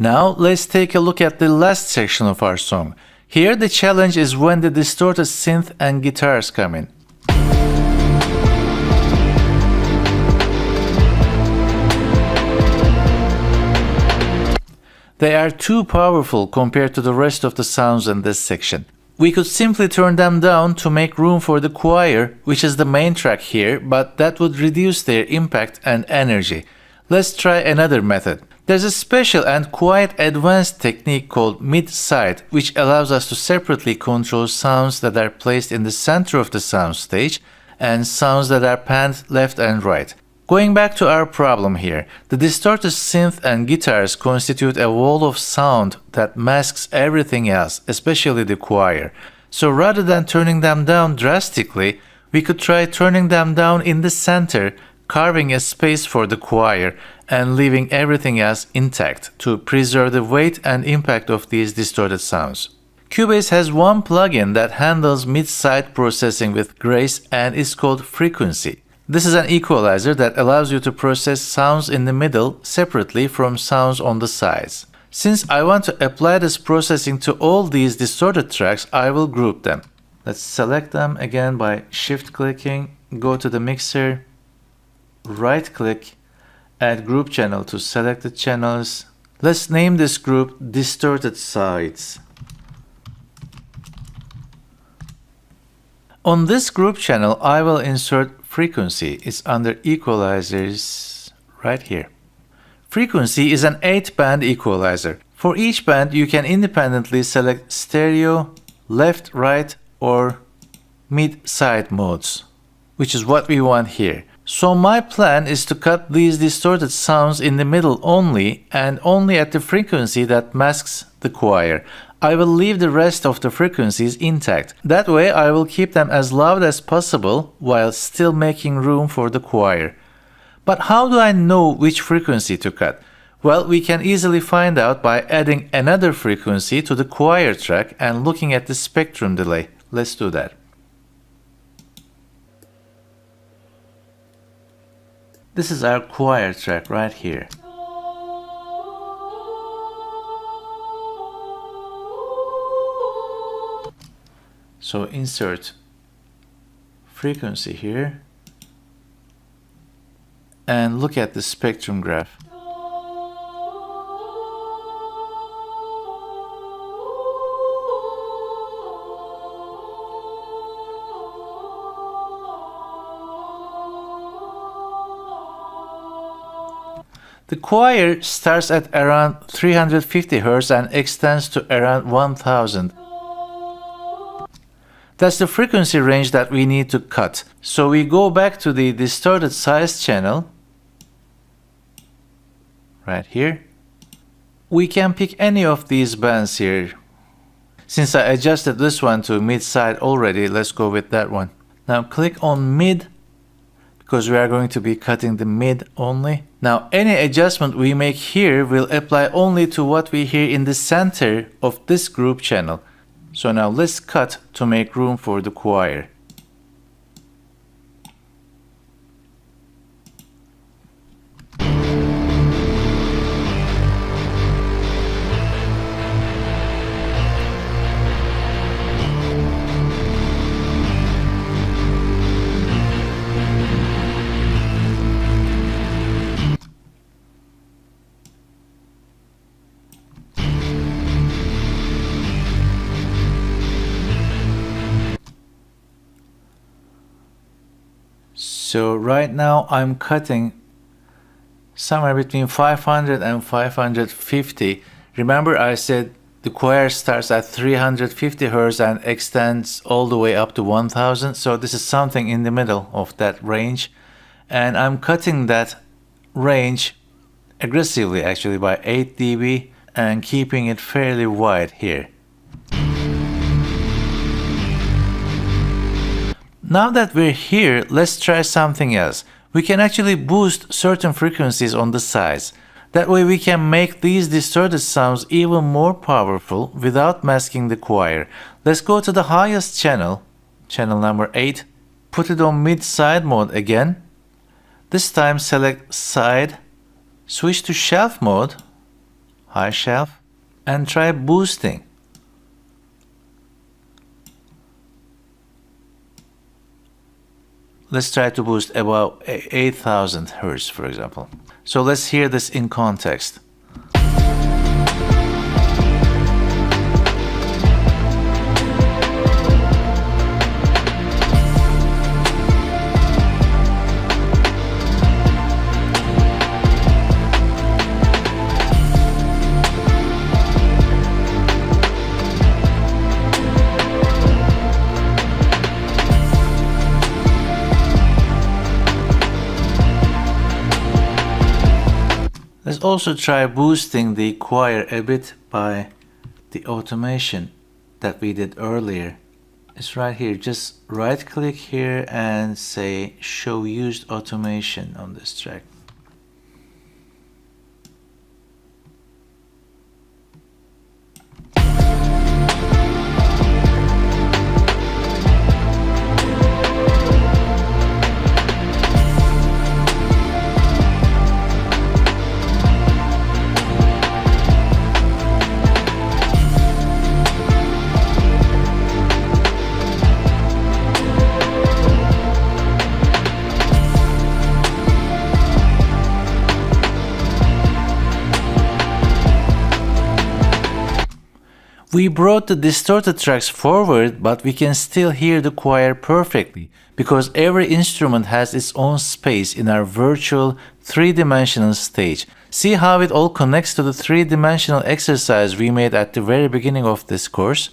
Now let's take a look at the last section of our song. Here the challenge is when the distorted synth and guitars come in. They are too powerful compared to the rest of the sounds in this section. We could simply turn them down to make room for the choir, which is the main track here, but that would reduce their impact and energy. Let's try another method. There's a special and quite advanced technique called MidSide, which allows us to separately control sounds that are placed in the center of the soundstage and sounds that are panned left and right. Going back to our problem here, the distorted synth and guitars constitute a wall of sound that masks everything else, especially the choir. So rather than turning them down drastically, we could try turning them down in the center, carving a space for the choir, and leaving everything else intact to preserve the weight and impact of these distorted sounds. Cubase has one plugin that handles mid-side processing with grace and is called Frequency. This is an equalizer that allows you to process sounds in the middle separately from sounds on the sides. Since I want to apply this processing to all these distorted tracks, I will group them. Let's select them again by shift-clicking, go to the mixer, right-click, add group channel to selected channels. Let's name this group Distorted Sides. On this group channel, I will insert Frequency. It's under Equalizers right here. Frequency is an 8-band equalizer. For each band, you can independently select stereo, left, right, or mid-side modes, which is what we want here. So my plan is to cut these distorted sounds in the middle only and only at the frequency that masks the choir. I will leave the rest of the frequencies intact. That way I will keep them as loud as possible while still making room for the choir. But how do I know which frequency to cut? Well, we can easily find out by adding another frequency to the choir track and looking at the spectrum delay. Let's do that. This is our choir track right here. So insert frequency here and look at the spectrum graph. The choir starts at around 350 Hz and extends to around 1000. That's the frequency range that we need to cut. So we go back to the distorted size channel right here. We can pick any of these bands here. Since I adjusted this one to mid-side already, let's go with that one. Now click on mid because we are going to be cutting the mid only. Now any adjustment we make here will apply only to what we hear in the center of this group channel. So now let's cut to make room for the choir. So right now I'm cutting somewhere between 500 and 550. Remember I said the choir starts at 350 Hz and extends all the way up to 1000. So this is something in the middle of that range. And I'm cutting that range aggressively actually by 8 dB and keeping it fairly wide here. Now that we're here, let's try something else. We can actually boost certain frequencies on the sides. That way we can make these distorted sounds even more powerful without masking the choir. Let's go to the highest channel, channel number 8, put it on mid-side mode again. This time select side, switch to shelf mode, high shelf, and try boosting. Let's try to boost about 8000 Hz, for example. So let's hear this in context. Let's also try boosting the choir a bit by the automation that we did earlier. It's right here. Just right click here and say show used automation on this track. We brought the distorted tracks forward, but we can still hear the choir perfectly because every instrument has its own space in our virtual three-dimensional stage. See how it all connects to the three-dimensional exercise we made at the very beginning of this course?